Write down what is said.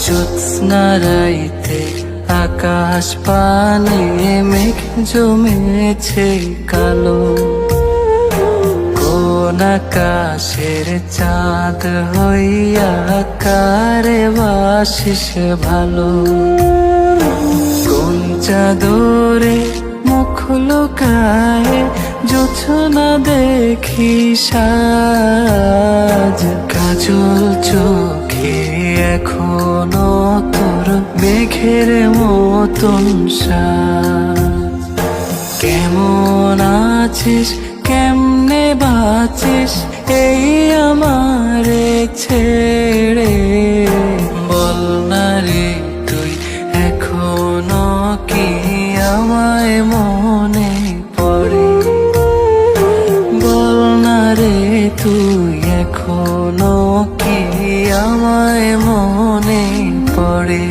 জ্যোৎস্না রাইতে আকাশ পানে মেঘ জমেছে কালো, কোন আকাশের চাঁদ হইয়া কারে বাসিস ভালো। কোন চাদরে মুখ লুকায় জোছনা দেখি সাজ, কাজল চোখে এখনো তোর মেঘের মতন সাজ। কেমন আছিস কেমনে বাঁচিস এই আমারে ছেড়ে, বল না রে তুই এখনো কি আমায় মনে পড়ে, বল না রে তুই এখনো কি আমায় মনে পড়ে।